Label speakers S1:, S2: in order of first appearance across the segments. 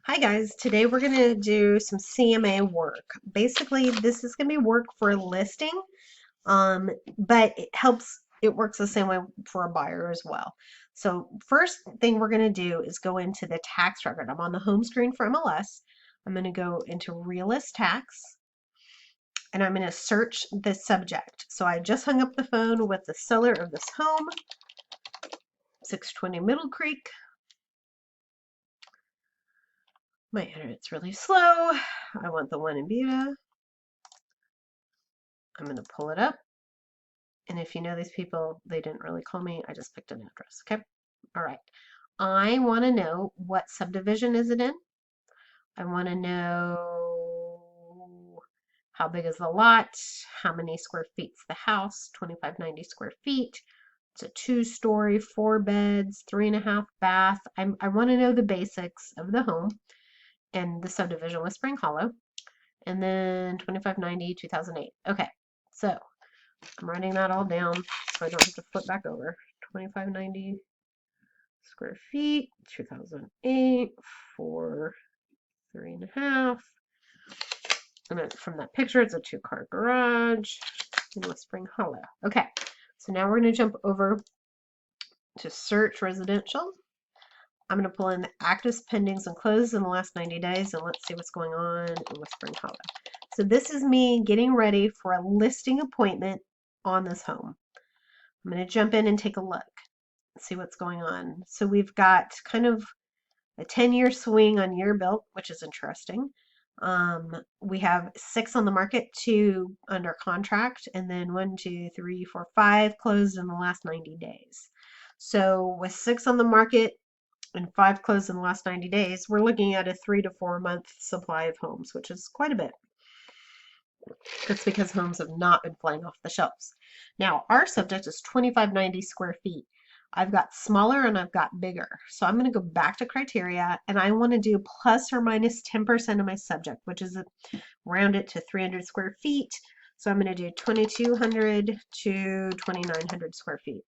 S1: Hi guys, today we're going to do some CMA work. Basically, this is going to be work for a listing, but it works the same way for a buyer as well. So first thing we're going to do is go into the tax record. I'm on the home screen for MLS. I'm going to go into Realist Tax, and I'm going to search the subject. So I just hung up the phone with the seller of this home, 620 Middle Creek. My internet's really slow. I want the one in Buda. I'm going to pull it up. And if you know these people, they didn't really call me. I just picked an address. Okay. All right. I want to know what subdivision is it in. I want to know how big is the lot, how many square feet's the house, 2590 square feet. It's a 2-story, 4 beds, 3.5 bath. I want to know the basics of the home, and the subdivision was Spring Hollow. And then 2590, 2008. Okay. So I'm writing that all down so I don't have to flip back over. 2590 square feet, 2008, for 3.5. And then from that picture, it's a 2-car garage in West Spring Hollow. Okay, so now we're going to jump over to search residential. I'm going to pull in the active pendings and closed in the last 90 days, and let's see what's going on in West Spring Hollow. So this is me getting ready for a listing appointment on this home. I'm going to jump in and take a look, see what's going on. So we've got kind of a 10-year swing on year built, which is interesting. We have 6 on the market, 2 under contract, and then 1, 2, 3, 4, 5 closed in the last 90 days. So with 6 on the market and 5 closed in the last 90 days, we're looking at a 3 to 4 month supply of homes, which is quite a bit. That's because homes have not been flying off the shelves. Now, our subject is 2590 square feet. I've got smaller and I've got bigger. So I'm going to go back to criteria, and I want to do plus or minus 10% of my subject, which is round it to 300 square feet. So I'm going to do 2200 to 2900 square feet.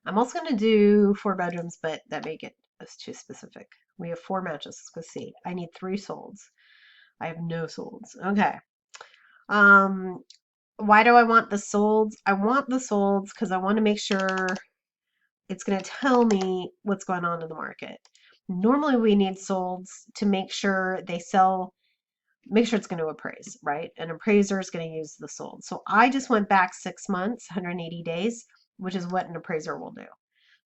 S1: I'm also going to do 4 bedrooms, but that may get us too specific. We have 4 matches. Let's go see. I need 3 solds. I have no solds. Okay. Why do I want the solds? I want the solds because I want to make sure it's going to tell me what's going on in the market. Normally we need solds to make sure they sell, make sure it's going to appraise, right? An appraiser is going to use the sold. So I just went back 6 months, 180 days, which is what an appraiser will do.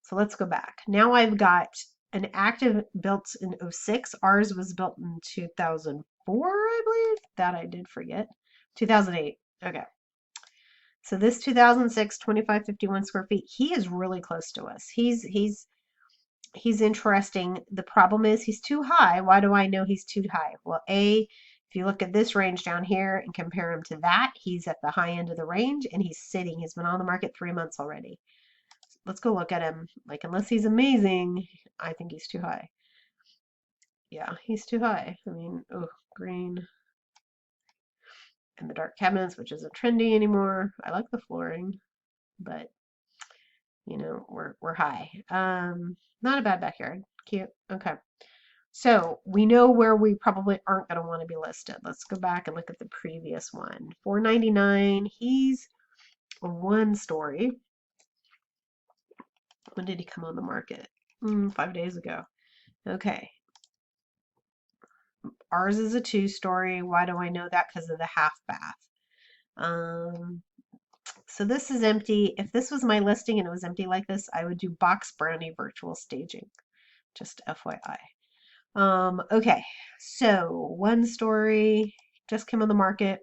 S1: So let's go back. Now I've got an active built in 06. Ours was built in 2004, I believe. That I did forget. 2008. Okay. So this 2006 2551 square feet, he is really close to us. He's interesting. The problem is he's too high. Why do I know he's too high? Well, if you look at this range down here and compare him to that, he's at the high end of the range, and he's sitting. He's been on the market 3 months already. Let's go look at him. Like, unless he's amazing, I think he's too high. Yeah, he's too high. I mean, oh, green. And the dark cabinets, which isn't trendy anymore. I like the flooring, but you know, we're high. Not a bad backyard. Cute. Okay. So we know where we probably aren't going to want to be listed. Let's go back and look at the previous one. 499. He's a 1-story. When did he come on the market? 5 days ago. Okay. Ours is a 2-story. Why do I know that? Because of the half bath. So this is empty. If this was my listing and it was empty like this, I would do box brownie virtual staging. Just FYI. Okay, so 1-story just came on the market.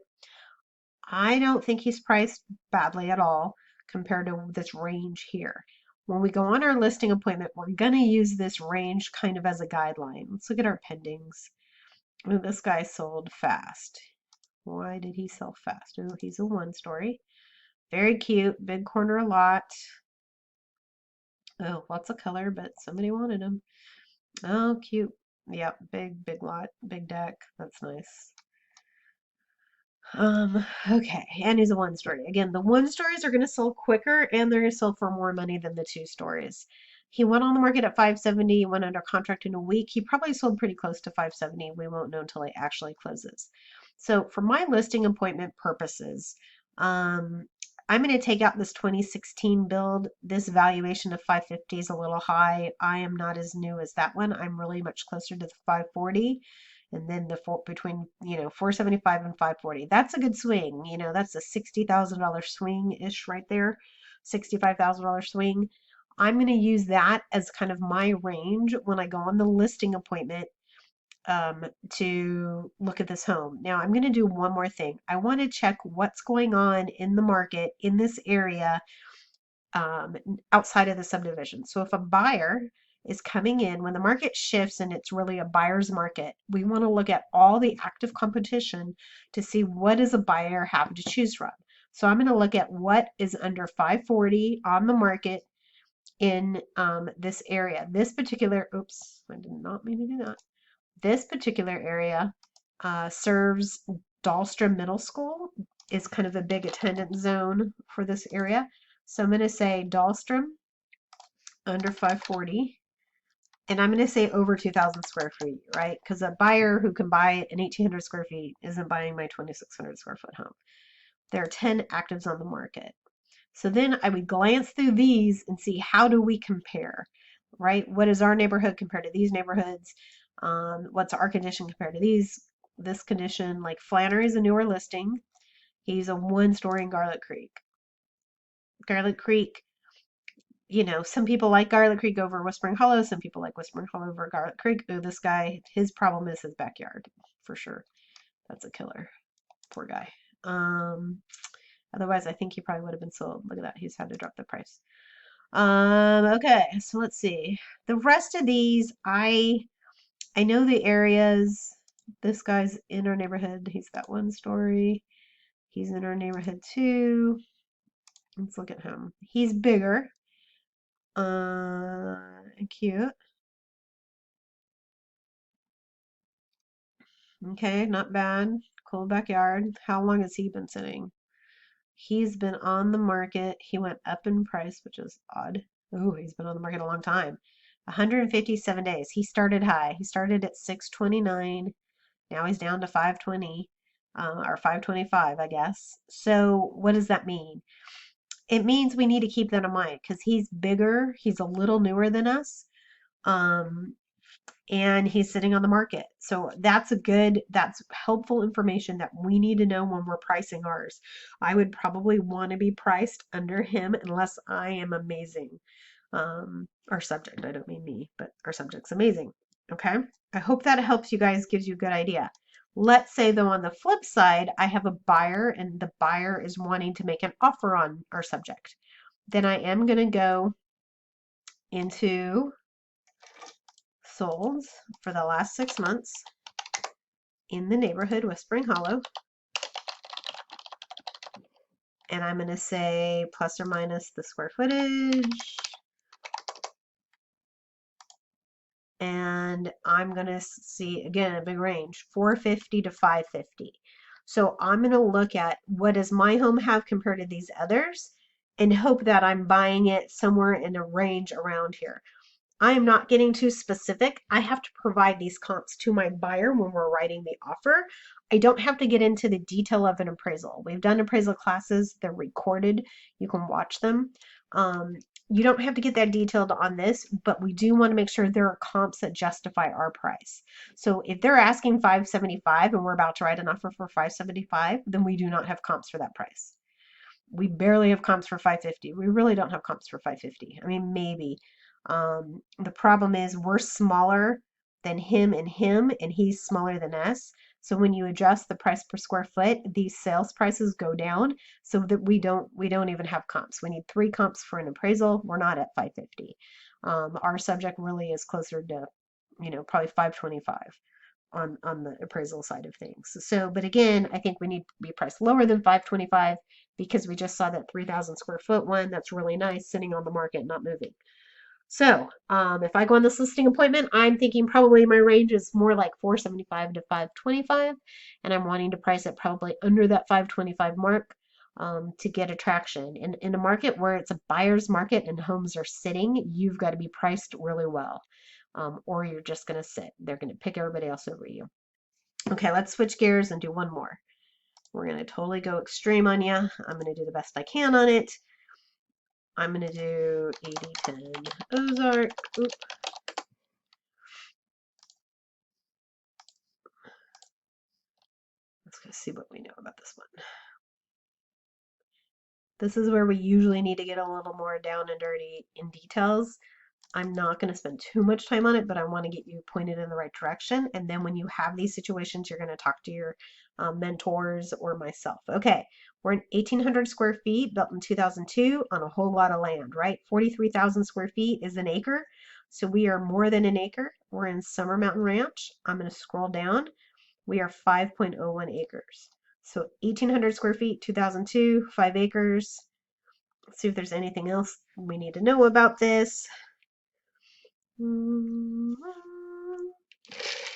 S1: I don't think he's priced badly at all compared to this range here. When we go on our listing appointment, we're going to use this range kind of as a guideline. Let's look at our pendings. Oh, this guy sold fast. Why did he sell fast? Oh, he's a 1-story. Very cute, big corner lot. Oh, lots of color, but somebody wanted him. Oh, cute. Yep, big lot, big deck. That's nice. Okay, and he's a 1-story. Again, the 1-stories are going to sell quicker, and they're going to sell for more money than the 2-stories. He went on the market at 570, went under contract in a week. He probably sold pretty close to 570. We won't know until he actually closes. So for my listing appointment purposes, um, I'm going to take out this 2016 build. This valuation of 550 is a little high. I am not as new as that one. I'm really much closer to the 540. And then between, 475 and 540. That's a good swing. That's a $60,000 swing-ish right there. $65,000 swing. I'm going to use that as kind of my range when I go on the listing appointment to look at this home. Now, I'm going to do one more thing. I want to check what's going on in the market in this area outside of the subdivision. So if a buyer is coming in, when the market shifts and it's really a buyer's market, we want to look at all the active competition to see what does a buyer have to choose from. So I'm going to look at what is under 540 on the market in this area. This particular, oops, I did not mean to do that. This particular area serves Dahlstrom Middle School, is kind of a big attendance zone for this area. So I'm going to say Dahlstrom under 540, and I'm going to say over 2,000 square feet, right? Because a buyer who can buy an 1,800 square feet isn't buying my 2,600 square foot home. There are 10 actives on the market. So then I would glance through these and see how do we compare, right? What is our neighborhood compared to these neighborhoods? What's our condition compared to this condition? Like Flannery's a newer listing. He's a 1-story in Garlic Creek. Garlic Creek, some people like Garlic Creek over Whispering Hollow. Some people like Whispering Hollow over Garlic Creek. Oh, this guy, his problem is his backyard, for sure. That's a killer. Poor guy. Otherwise, I think he probably would have been sold. Look at that. He's had to drop the price. Okay, so let's see. The rest of these, I know the areas. This guy's in our neighborhood. He's got 1-story. He's in our neighborhood too. Let's look at him. He's bigger. Cute. Okay, not bad. Cool backyard. How long has he been sitting? He's been on the market. He went up in price, which is odd. Oh, he's been on the market a long time. 157 days. He started high. He started at 629. Now he's down to 520 or 525, I guess. So what does that mean? It means we need to keep that in mind because he's bigger. He's a little newer than us. And he's sitting on the market. So that's helpful information that we need to know when we're pricing ours. I would probably want to be priced under him unless I am amazing. Our subject, I don't mean me, but our subject's amazing. Okay. I hope that helps you guys, gives you a good idea. Let's say though on the flip side, I have a buyer and the buyer is wanting to make an offer on our subject. Then I am going to go into solds for the last 6 months in the neighborhood Whispering Hollow. And I'm going to say plus or minus the square footage. And I'm going to see, again, a big range, 450 to 550. So I'm going to look at what does my home have compared to these others and hope that I'm buying it somewhere in a range around here. I am not getting too specific. I have to provide these comps to my buyer when we're writing the offer. I don't have to get into the detail of an appraisal. We've done appraisal classes. They're recorded. You can watch them. You don't have to get that detailed on this, but we do want to make sure there are comps that justify our price. So if they're asking 575 and we're about to write an offer for 575, then we do not have comps for that price. We barely have comps for 550. We really don't have comps for 550. I mean, maybe. The problem is we're smaller than him, and he's smaller than us. So when you adjust the price per square foot, these sales prices go down so that we don't even have comps. We need 3 comps for an appraisal. We're not at 550. Our subject really is closer to, probably 525 on the appraisal side of things. So, but again, I think we need to be priced lower than 525 because we just saw that 3,000 square foot one that's really nice sitting on the market, not moving. So if I go on this listing appointment, I'm thinking probably my range is more like 475 to 525, and I'm wanting to price it probably under that 525 mark. to get attraction. In a market where it's a buyer's market and homes are sitting, you've got to be priced really well, or you're just going to sit. They're going to pick everybody else over you. Okay, let's switch gears and do one more. We're going to totally go extreme on you. I'm going to do the best I can on it. I'm going to do 8010 Ozark. Oop. Let's go see what we know about this one. This is where we usually need to get a little more down and dirty in details. I'm not going to spend too much time on it, but I want to get you pointed in the right direction. And then when you have these situations, you're going to talk to your mentors or myself. Okay, we're in 1,800 square feet, built in 2002 on a whole lot of land, right? 43,000 square feet is an acre. So we are more than an acre. We're in Summer Mountain Ranch. I'm going to scroll down. We are 5.01 acres. So 1,800 square feet, 2002, 5 acres. Let's see if there's anything else we need to know about this.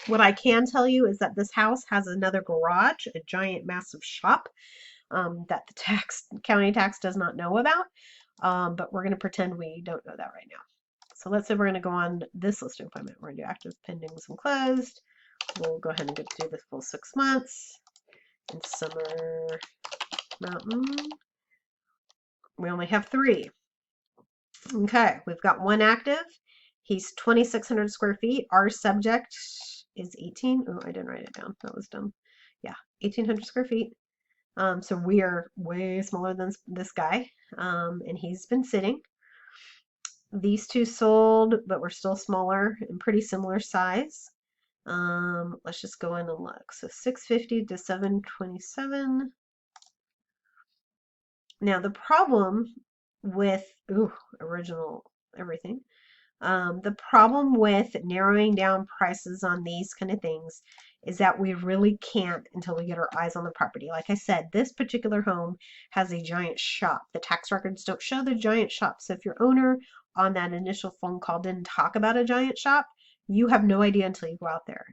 S1: What I can tell you is that this house has another garage, a giant massive shop that the county tax does not know about, but we're going to pretend we don't know that right now. So let's say we're going to go on this listing appointment. We're going to do active, pendings, and closed. We'll go ahead and do this full 6 months. In Summer Mountain, we only have 3. Okay, we've got 1 active. He's 2,600 square feet. Our subject is 18. Oh, I didn't write it down. That was dumb. Yeah, 1,800 square feet. So we are way smaller than this guy, and he's been sitting. These 2 sold, but we're still smaller and pretty similar size. Let's just go in and look. So 650 to 727. Now the problem with original everything. The problem with narrowing down prices on these kind of things is that we really can't until we get our eyes on the property. Like I said, this particular home has a giant shop. The tax records don't show the giant shop. So if your owner on that initial phone call didn't talk about a giant shop, you have no idea until you go out there.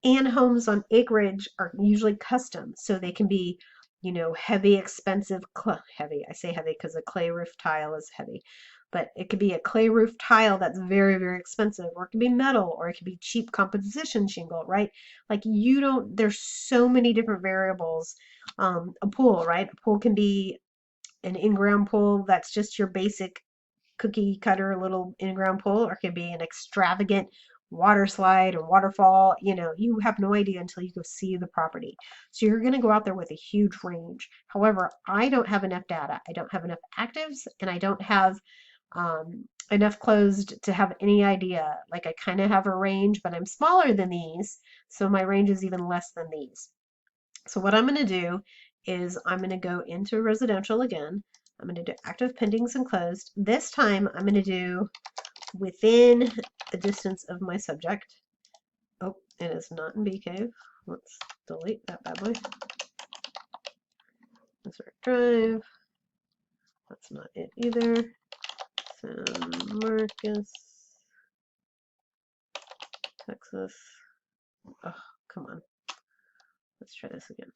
S1: And homes on acreage are usually custom, so they can be, heavy, expensive, heavy. I say heavy because a clay roof tile is heavy. But it could be a clay roof tile that's very, very expensive, or it could be metal, or it could be cheap composition shingle, right? Like there's so many different variables. A pool, right? A pool can be an in-ground pool that's just your basic cookie cutter little in-ground pool, or it can be an extravagant water slide or waterfall. You have no idea until you go see the property. So you're going to go out there with a huge range. However, I don't have enough data. I don't have enough actives, and I don't have enough closed to have any idea. Like I kind of have a range, but I'm smaller than these, so my range is even less than these. So what I'm going to do is I'm going to go into residential again. I'm going to do active, pendings, and closed. This time I'm going to do within the distance of my subject. Oh, it is not in Bee Cave. Let's delete that bad boy. Insert drive. That's not it either. San Marcos, Texas. Oh, come on. Let's try this again.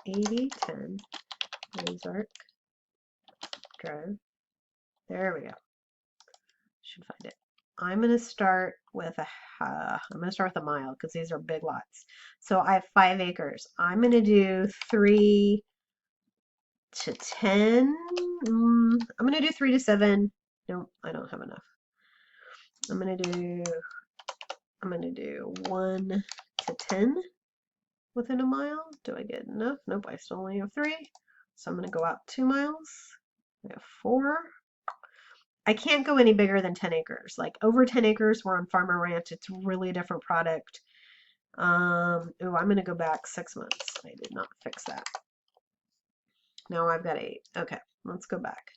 S1: 8010 Ozark Drive. There we go. Should find it. I'm going to start with a mile because these are big lots. So I have 5 acres. I'm going to do 3 to 10. I'm going to do 3 to 7. No, I don't have enough. I'm going to do 1 to 10 within a mile. Do I get enough? Nope, I still only have 3. So I'm going to go out 2 miles. I have 4. I can't go any bigger than 10 acres. Like over 10 acres, we're on Farmer Ranch. It's really a different product. I'm going to go back 6 months. I did not fix that. Now I've got 8. Okay, let's go back.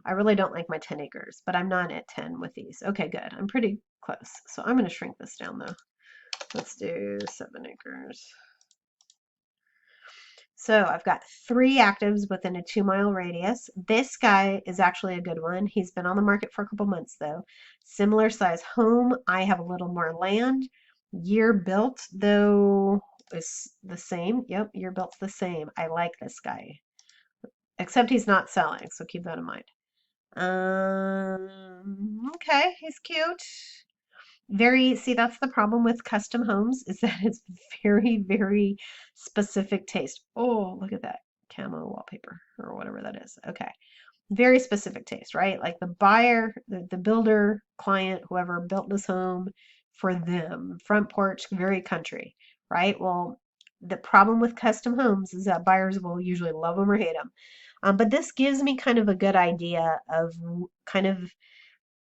S1: I really don't like my 10 acres, but I'm not at 10 with these. Okay, good. I'm pretty close. So I'm going to shrink this down though. Let's do 7 acres. So I've got 3 actives within a 2-mile radius. This guy is actually a good one. He's been on the market for a couple months though. Similar size home. I have a little more land. Year built, though is the same. Yep, your belt's the same. I like this guy. Except he's not selling, so keep that in mind. Okay, he's cute. See, that's the problem with custom homes is that it's very, very specific taste. Oh, look at that camo wallpaper or whatever that is. Okay. Very specific taste, right? Like the buyer, the builder, client, whoever built this home for them. Front porch, very country, right? Well, the problem with custom homes is that buyers will usually love them or hate them. But this gives me kind of a good idea of kind of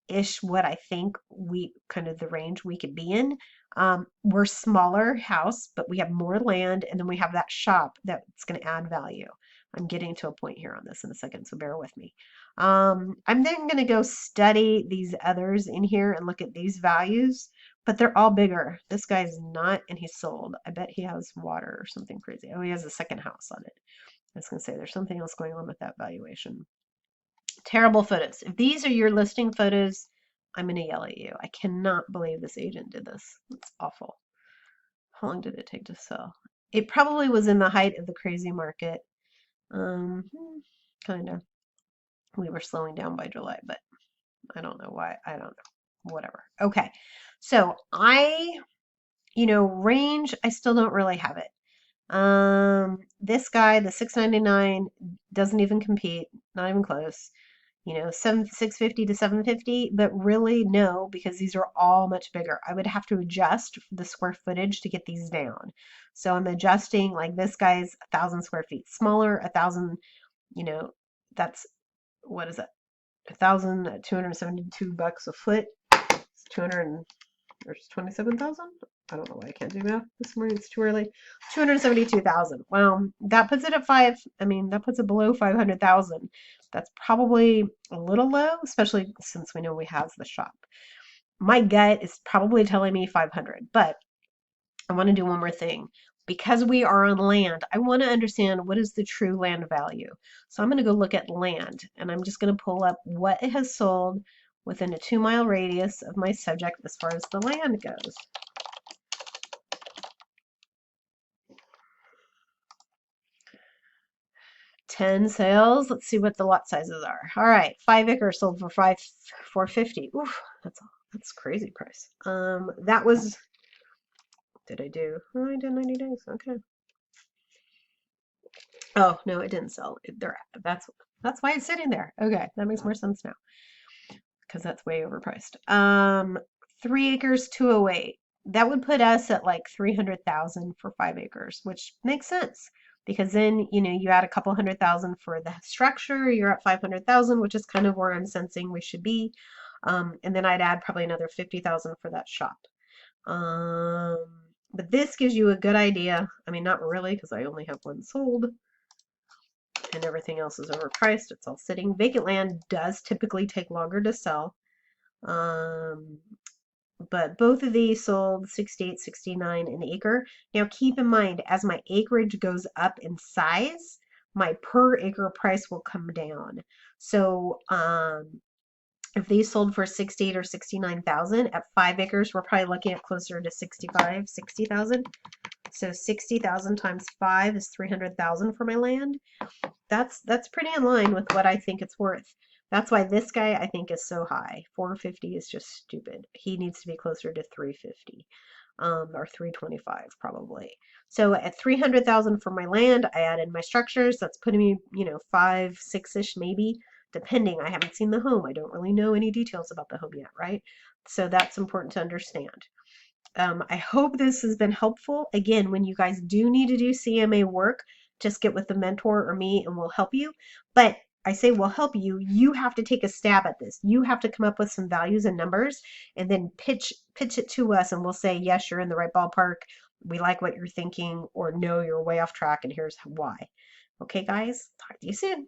S1: ish what I think we kind of the range we could be in. We're smaller house, but we have more land, and then we have that shop that's going to add value. I'm getting to a point here on this in a second, so bear with me. I'm then going to go study these others in here and look at these values, but they're all bigger. This guy's not, and he's sold. I bet he has water or something crazy. Oh, he has a second house on it. I was going to say there's something else going on with that valuation. Terrible photos. If these are your listing photos, I'm going to yell at you. I cannot believe this agent did this. It's awful. How long did it take to sell? It probably was in the height of the crazy market. Kind of. We were slowing down by July, but I don't know why. I don't know. Whatever. Okay. So range, I still don't really have it. This guy, the 699, doesn't even compete. Not even close. 650 to 750, but really no, because these are all much bigger. I would have to adjust the square footage to get these down. So I'm adjusting, like this guy's 1,000 square feet smaller, 1,000, that's, what is that? 1,272 bucks a foot. It's 200, or 27,000? I don't know why I can't do math this morning. It's too early. 272,000. Well, that puts it at that puts it below 500,000. That's probably a little low, especially since we know we have the shop. My gut is probably telling me 500, but I want to do one more thing. Because we are on land, I want to understand what is the true land value. So I'm going to go look at land, and I'm just going to pull up what it has sold within a 2-mile radius of my subject as far as the land goes. 10 sales. Let's see what the lot sizes are. All right, 5 acres sold for 450. Oof, that's crazy price. That was. Did I do? Oh, I did 90 days. Okay. Oh no, it didn't sell. That's why it's sitting there. Okay, that makes more sense now because that's way overpriced. 3 acres, 208. That would put us at like 300,000 for 5 acres, which makes sense because then you add a couple 100,000 for the structure, you're at 500,000, which is kind of where I'm sensing we should be. And then I'd add probably another 50,000 for that shop. But this gives you a good idea. I mean, not really because I only have one sold and everything else is overpriced. It's all sitting. Vacant land does typically take longer to sell. But both of these sold 68, 69 an acre. Now keep in mind, as my acreage goes up in size, my per acre price will come down. So if these sold for 68 or 69,000 at 5 acres, we're probably looking at closer to 65, 60,000. So 60,000 times 5 is 300,000 for my land. That's pretty in line with what I think it's worth. That's why this guy I think is so high. 450 is just stupid. He needs to be closer to 350 or 325 probably. So at 300,000 for my land, I added my structures. That's putting me, 5, 6-ish maybe, depending. I haven't seen the home. I don't really know any details about the home yet, right? So that's important to understand. I hope this has been helpful. Again, when you guys do need to do CMA work, just get with the mentor or me and we'll help you. But I say we'll help you. You have to take a stab at this. You have to come up with some values and numbers and then pitch it to us and we'll say, yes, you're in the right ballpark. We like what you're thinking, or no, you're way off track and here's why. Okay, guys, talk to you soon.